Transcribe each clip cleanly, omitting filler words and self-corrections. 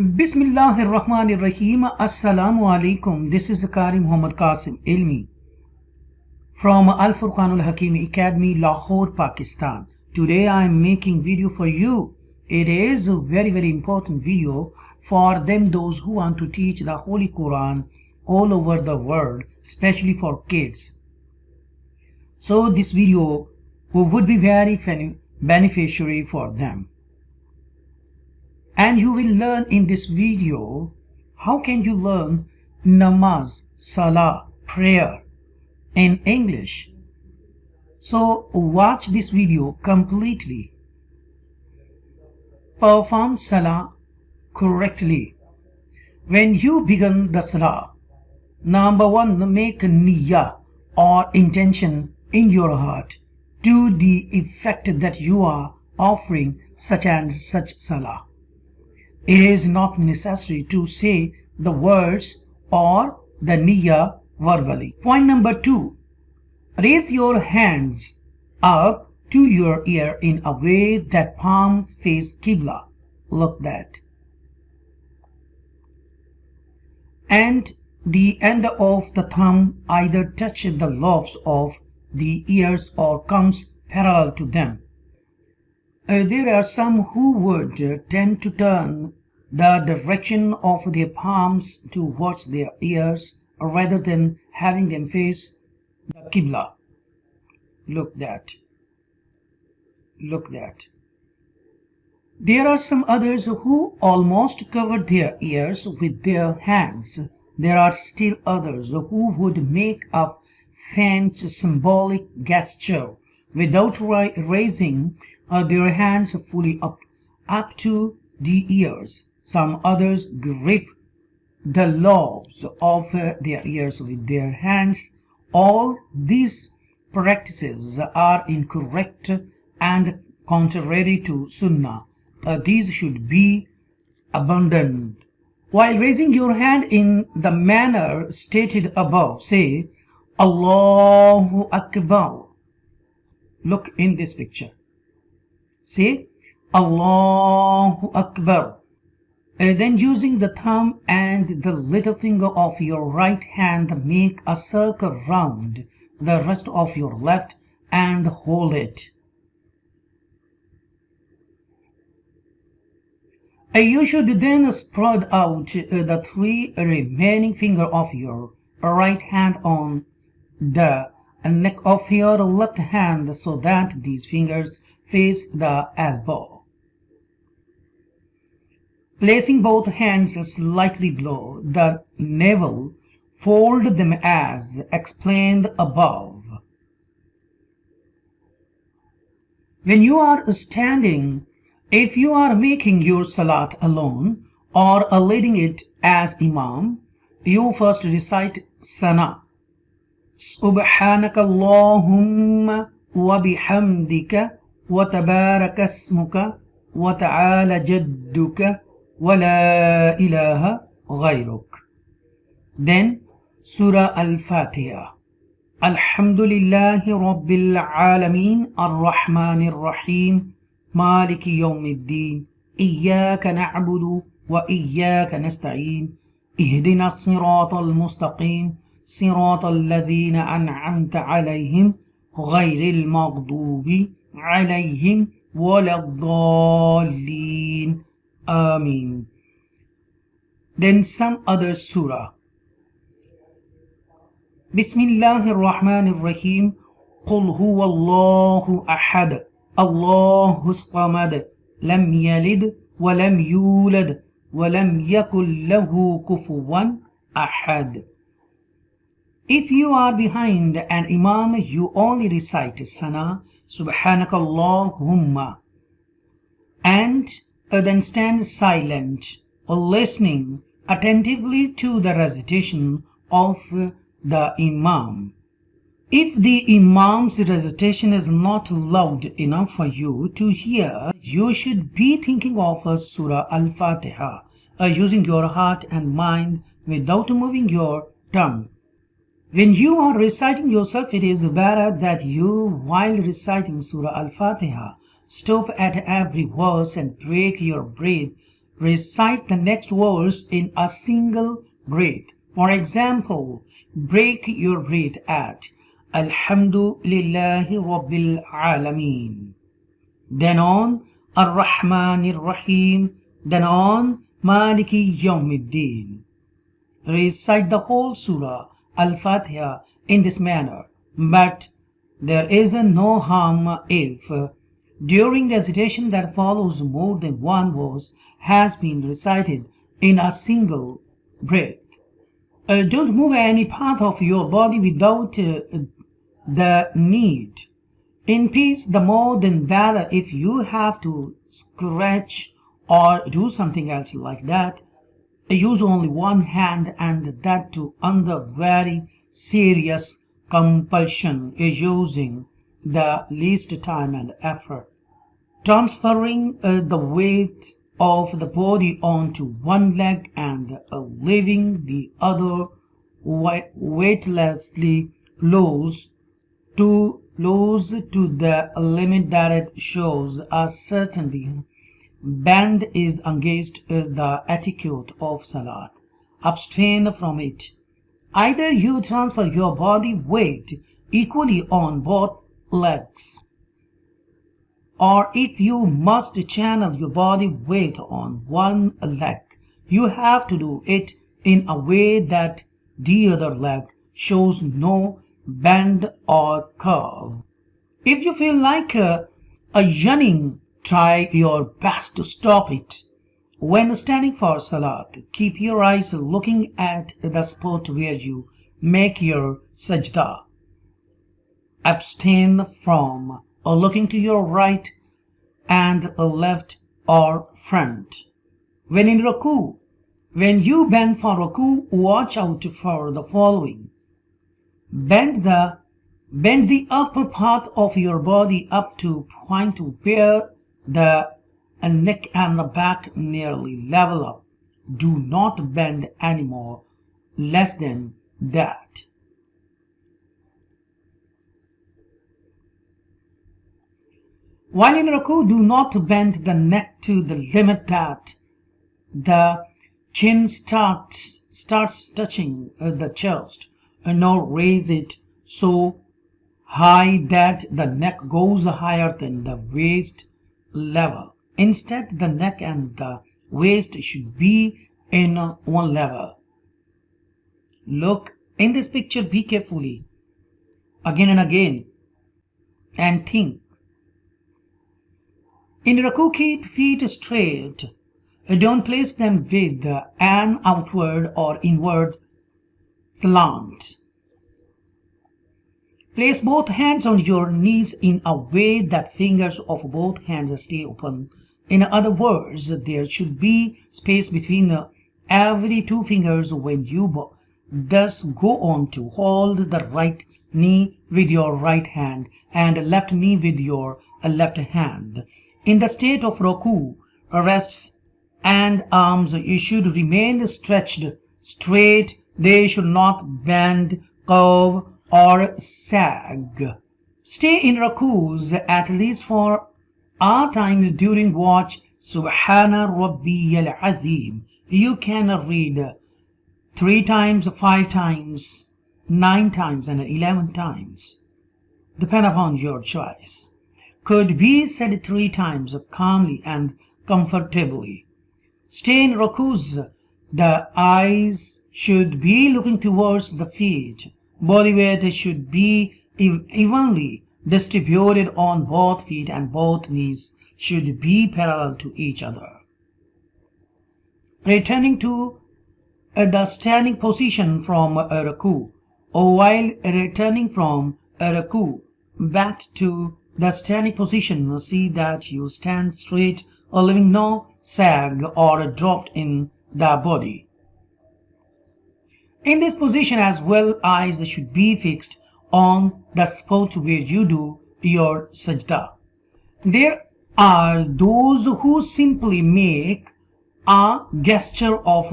Bismillahirrahmanirrahim. Assalamu alaikum. This is Qari Muhammad Qasim Ilmi from Al-Furqan Al-Hakeem Academy, Lahore, Pakistan. Today I am making video for you. It is a very important video for those who want to teach the Holy Quran all over the world, especially for kids. So this video would be very beneficiary for them. And you will learn in this video how can you learn Namaz, Salah, prayer in English. So watch this video completely. Perform Salah correctly. When you begin the Salah, number one, make niyyah or intention in your heart to the effect that you are offering such and such Salah. It is not necessary to say the words or the niyyah verbally. Point number two, raise your hands up to your ear in a way that palm face Qibla. Look that. And the end of the thumb either touches the lobes of the ears or comes parallel to them. There are some who would tend to turn the direction of their palms towards their ears rather than having them face the Qibla. Look that. Look that. There are some others who almost cover their ears with their hands. There are still others who would make a faint symbolic gesture without raising their hands fully up to the ears. Some others grip the lobes of their ears with their hands. All these practices are incorrect and contrary to Sunnah. These should be abandoned. While raising your hand in the manner stated above, say Allahu Akbar. Look in this picture. Say Allahu Akbar. Then using the thumb and the little finger of your right hand, make a circle round the rest of your left and hold it. You should then spread out the three remaining fingers of your right hand on the neck of your left hand so that these fingers face the elbow. Placing both hands slightly below the navel, fold them as explained above. When you are standing, if you are making your salat alone or leading it as imam, you first recite Sana. Subhanaka Allahumma wa bihamdika wa tabaraka ismuka wa ta'ala jadduka wa la ilaha ghayruk. Then Surah Al-Fatiha. Alhamdulillahi Rabbil Alameen Ar-Rahmanir Rahim Maliki Yawmiddin Iyyaka na'budu wa iyyaka nasta'in Ihdina as-siratal mustaqim Siratal ladhina an'amta alayhim Ghayril maghdubi alayhim waladdallin. Ameen. Then some other surah. Bismillahir Rahmanir Rahim. Qul huwa Allahu ahad. Allahus samad. Lam yalid wa lam yulad wa lam yakul lahu kufuwan ahad. If you are behind an imam, you only recite Sana, Subhanaka Allahumma, and then stand silent, listening attentively to the recitation of the imam. If the imam's recitation is not loud enough for you to hear, you should be thinking of Surah Al-Fatiha, using your heart and mind without moving your tongue. When you are reciting yourself, it is better that you, while reciting Surah Al-Fatiha, stop at every verse and break your breath recite the next verse in a single breath. For example, break your breath at Alhamdulillahi Rabbil Alameen, then on Ar-Rahmanir Rahim, then on Maliki Yawmiddin. Recite the whole surah Al-Fatiha in this manner, but there is no harm if during recitation that follows more than one verse has been recited in a single breath. Don't move any part of your body without the need. In peace, the more than better. If you have to scratch or do something else like that, use only one hand, and that too under very serious compulsion, using the least time and effort. Transferring the weight of the body onto one leg and leaving the other weightlessly loose to the limit that it shows a certain bend is against the etiquette of Salat. Abstain from it. Either you transfer your body weight equally on both legs, or if you must channel your body weight on one leg, you have to do it in a way that the other leg shows no bend or curve. If you feel like a yawning, try your best to stop it. When standing for Salat, keep your eyes looking at the spot where you make your sajda. Abstain from looking to your right and left or front. When in ruku, when you bend for ruku, watch out for the following. Bend the upper part of your body up to point where the neck and the back nearly level up. Do not bend any more, less than that. While in ruku, do not bend the neck to the limit that the chin starts touching the chest, nor raise it so high that the neck goes higher than the waist level. Instead, the neck and the waist should be in one level. Look in this picture, be carefully, again and again, and think. In ruku, keep feet straight. Don't place them with an outward or inward slant. Place both hands on your knees in a way that fingers of both hands stay open. In other words, there should be space between every two fingers when you thus go on to hold the right knee with your right hand and left knee with your left hand. In the state of ruku, wrists and arms should remain stretched straight. They should not bend, curve, or sag. Stay in rukus at least for a time during watch Subhana Rabbiyal Azim. You can read 3 times, 5 times, 9 times, and 11 times, depend upon your choice. Could be said 3 times calmly and comfortably. Stay in rukus. The eyes should be looking towards the feet. Body weight should be evenly distributed on both feet, and both knees should be parallel to each other. Returning to the standing position from ruku, or while returning from ruku back to the standing position, see that you stand straight, or leaving no sag or dropped in the body. In this position as well, eyes should be fixed on the spot where you do your sajda. There are those who simply make a gesture of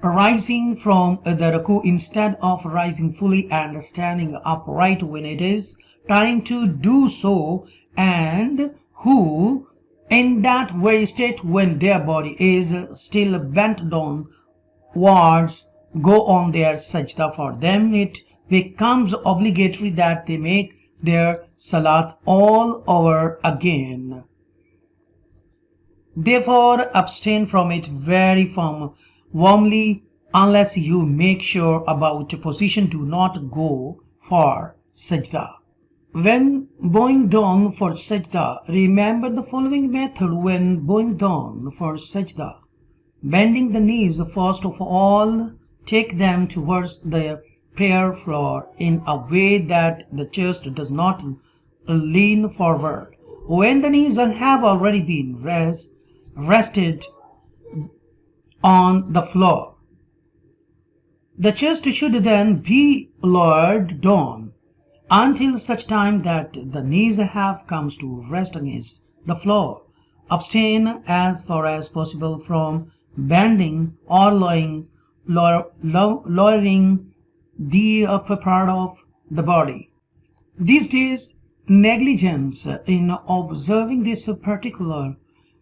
rising from the ruku instead of rising fully and standing upright when it is time to do so, and who In that very state, when their body is still bent downwards, go on their sajda. For them it becomes obligatory that they make their salat all over again. Therefore, abstain from it very warmly. Unless you make sure about position, do not go for sajda. When bowing down for sajda, remember the following method when bowing down for sajda. Bending the knees, first of all, take them towards the prayer floor in a way that the chest does not lean forward. When the knees have already been rested on the floor, the chest should then be lowered down until such time that the knees have comes to rest against the floor. Abstain as far as possible from bending or lowering the upper part of the body. These days, negligence in observing this particular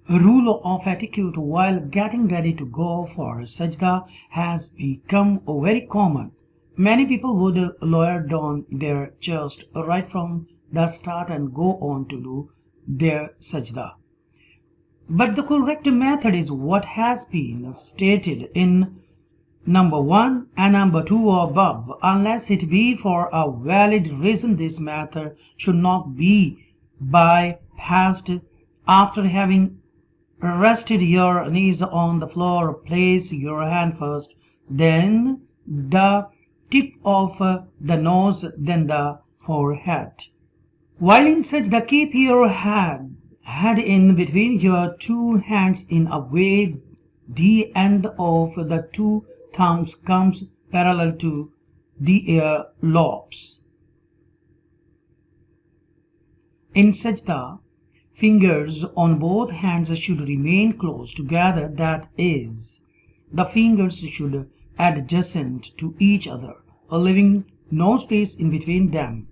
rule of etiquette while getting ready to go for sajda has become very common. Many people would lower down their chest right from the start and go on to do their sajda. But the correct method is what has been stated in number 1 and number 2 above. Unless it be for a valid reason, this method should not be bypassed. After having rested your knees on the floor, place your hand first, then the tip of the nose, then the forehead. While in sajda, keep your head in between your two hands in a way the end of the two thumbs comes parallel to the ear lobes. In sajda, fingers on both hands should remain close together, that is, the fingers should adjacent to each other, leaving no space in between them.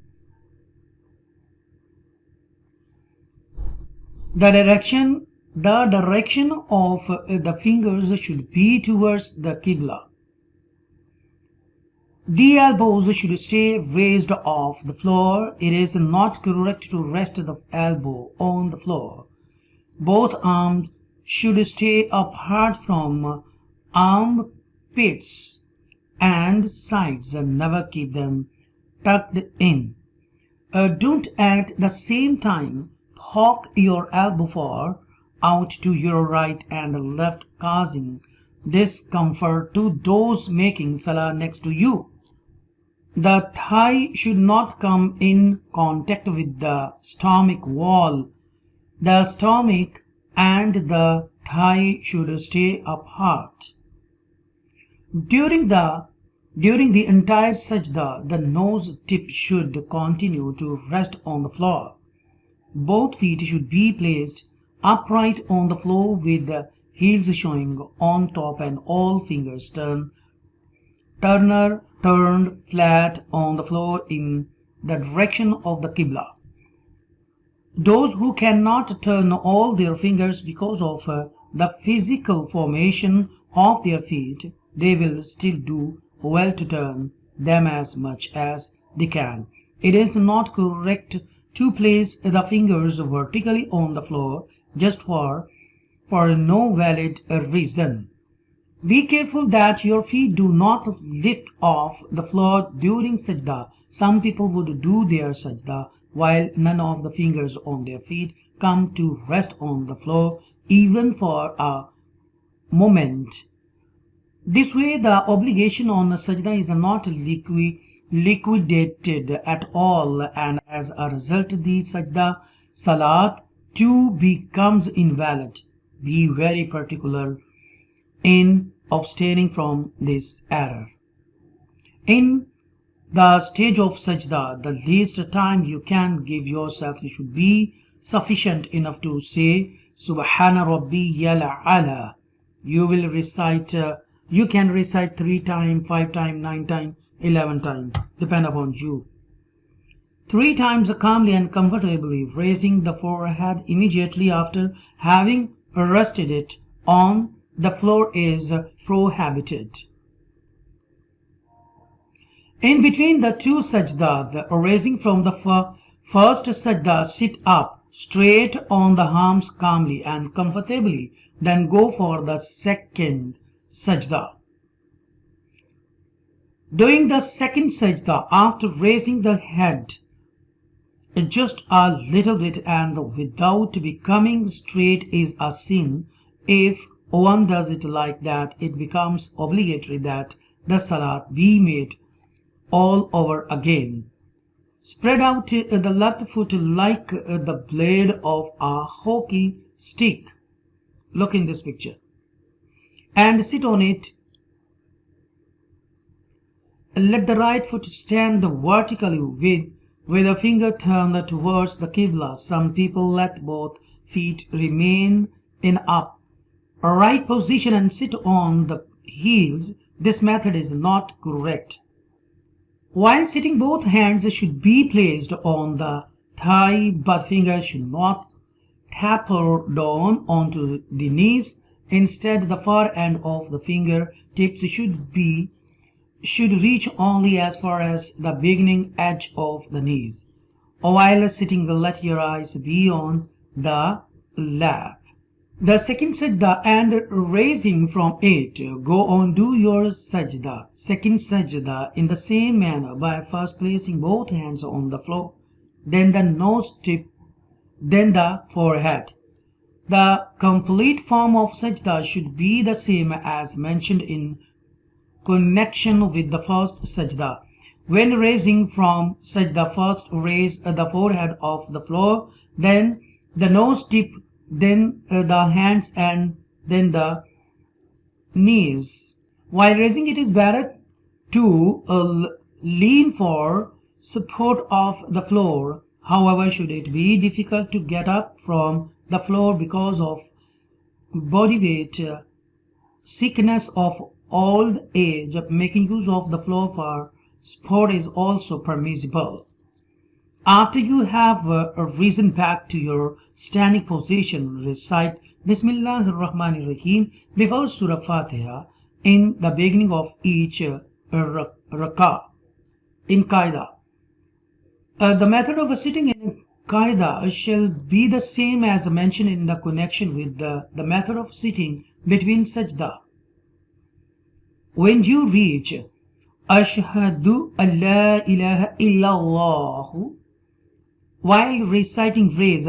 The direction of the fingers should be towards the Qibla. The elbows should stay raised off the floor. It is not correct to rest the elbow on the floor. Both arms should stay apart from armpits and sides and never keep them tucked in. Don't at the same time poke your elbow out to your right and left, causing discomfort to those making salah next to you. The thigh should not come in contact with the stomach wall. The stomach and the thigh should stay apart. During the entire sajda, the nose tip should continue to rest on the floor. Both feet should be placed upright on the floor with the heels showing on top and all fingers turned flat on the floor in the direction of the Qibla. Those who cannot turn all their fingers because of the physical formation of their feet, they will still do well to turn them as much as they can. It is not correct to place the fingers vertically on the floor just for no valid reason. Be careful that your feet do not lift off the floor during sajda. Some people would do their sajda while none of the fingers on their feet come to rest on the floor even for a moment. This way the obligation on the sajda is not liquidated at all, and as a result the sajda salat too becomes invalid. Be very particular in abstaining from this error. In the stage of sajda, the least time you can give yourself should be sufficient enough to say Subhana Rabbiyal Ala. You can recite 3 times, 5 times, 9 times, 11 times, depend upon you. 3 times calmly and comfortably, raising the forehead immediately after having rested it on the floor is prohibited. In between the 2 sajdas, raising from the first sajda, sit up straight on the arms calmly and comfortably, then go for the second sajda. Doing the second sajda after raising the head just a little bit and without becoming straight is a sin. If one does it like that, it becomes obligatory that the salat be made all over again. Spread out the left foot like the blade of a hockey stick. Look in this picture. And sit on it. Let the right foot stand vertically with a finger turned towards the Qibla. Some people let both feet remain in a right position and sit on the heels. This method is not correct. While sitting, both hands should be placed on the thigh, but fingers should not taper down onto the knees. Instead, the far end of the finger tips should reach only as far as the beginning edge of the knees. While sitting, let your eyes be on the lap. The second sajda and raising from it, go on, do your sajda, second sajda in the same manner by first placing both hands on the floor, then the nose tip, then the forehead. The complete form of sajda should be the same as mentioned in connection with the first sajda. When raising from sajda, first raise the forehead off the floor, then the nose tip, then the hands, and then the knees. While raising, it is better to lean for support of the floor. However, should it be difficult to get up from the floor because of body weight, sickness of old age, making use of the floor for support is also permissible. After you have risen back to your standing position, recite Bismillahir Rahmanir Rahim before Surah Fatiha in the beginning of each rak'ah in Qaida. The method of sitting in Qaida shall be the same as mentioned in the connection with the method of sitting between sajda. When you reach Ashhadu an la ilaha illallah, while reciting, raise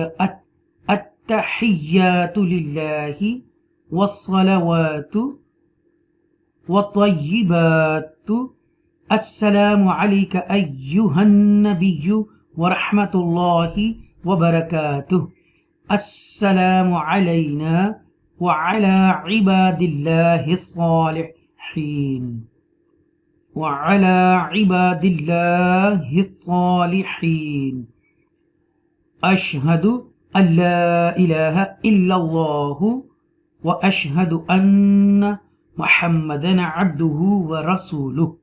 At-Tahiyyatu lillahi was-salawatu wat-tayyibatu Assalamu alayka ayyuhan nabiyyu wa rahmatullahi wa barakatuh. Assalamu alayna wa ala ibadillahi as-salihin. Wa ala ibadillahi as-salihin. Ashhadu an la ilaha illallah wa ashhadu anna Muhammadan abduhu wa rasuluh.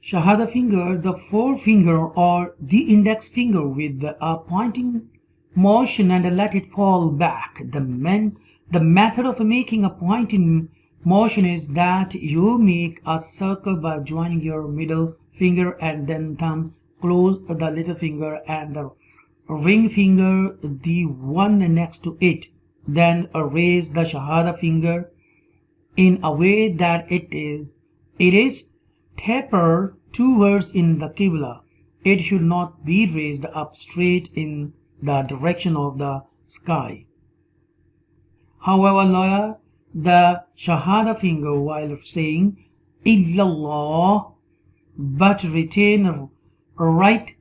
Shahada finger, the forefinger or the index finger with a pointing motion, and let it fall back. The method of making a pointing motion is that you make a circle by joining your middle finger and then thumb, close the little finger and the ring finger, the one next to it. Then raise the Shahada finger in a way that it is tapered towards in the Qibla. It should not be raised up straight in the direction of the sky. However, lower the Shahada finger while saying Illallah, but retain right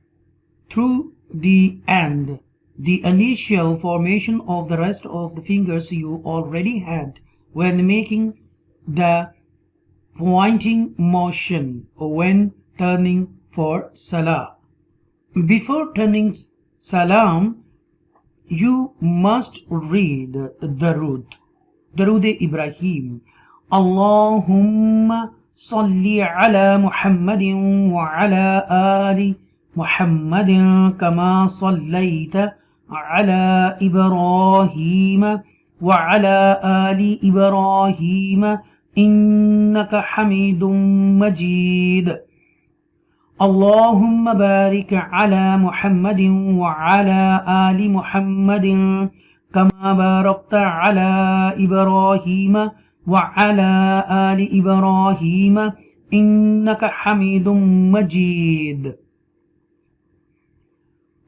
through the end. The initial formation of the rest of the fingers you already had when making the pointing motion when turning for Salah. Before turning Salam, you must read Darud Ibrahim. Allahumma salli ala Muhammadin wa ala ali محمد كما صليت على إبراهيم وعلى آل إبراهيم إنك حميد مجيد اللهم بارك على محمد وعلى آل محمد كما باركت على إبراهيم وعلى آل إبراهيم إنك حميد مجيد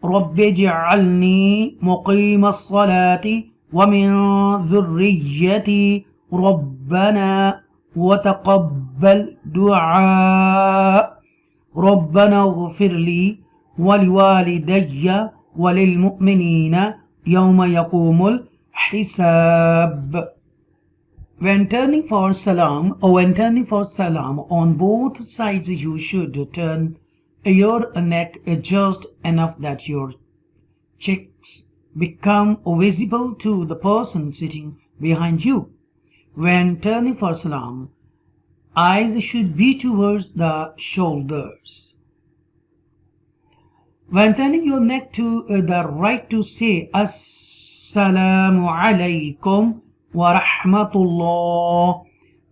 رب اجعلني مقيم الصلاة ومن ذريتي ربنا وتقبل دعاء ربنا اغفر لي ولوالدي وللمؤمنين يوم يقوم الحساب. When turning for salam on both sides, you should turn your neck just enough that your cheeks become visible to the person sitting behind you. When turning for salam, eyes should be towards the shoulders. When turning your neck to the right to say Assalamu alaikum wa rahmatullah,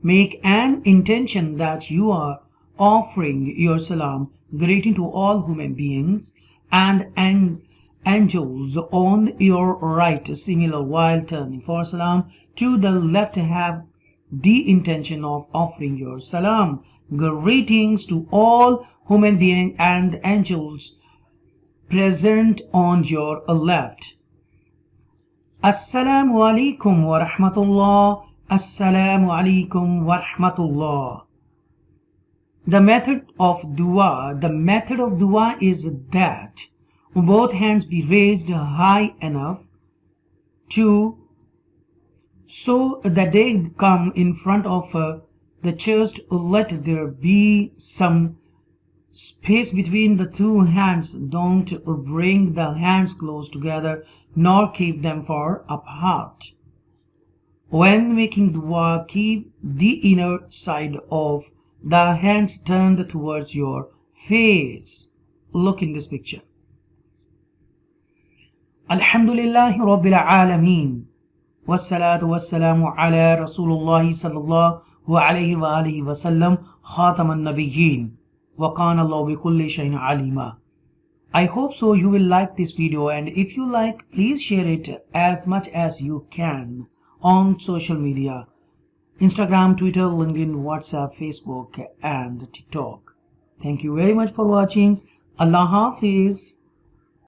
make an intention that you are offering your salam greeting to all human beings and angels on your right. Similar, while turning for salam to the left, have the intention of offering your salam greetings to all human beings and angels present on your left. Assalamu alaikum wa rahmatullah. Assalamu alaikum wa rahmatullah. The method of dua is that both hands be raised high enough so that they come in front of the chest. Let there be some space between the two hands. Don't bring the hands close together nor keep them far apart. When making dua, keep the inner side of the hands turned towards your face. Look in this picture. Alhamdulillahi Rabbil Alameen. Wassalatu wassalamu ala Rasulullah sallallahu alayhi wa alihi wa sallam khataman nabiyyin wa kana Allahu bi kulli shay'in alima. I hope so you will like this video, and if you like, please share it as much as you can on social media: Instagram, Twitter, LinkedIn, WhatsApp, Facebook and TikTok. Thank you very much for watching. Allah Hafiz.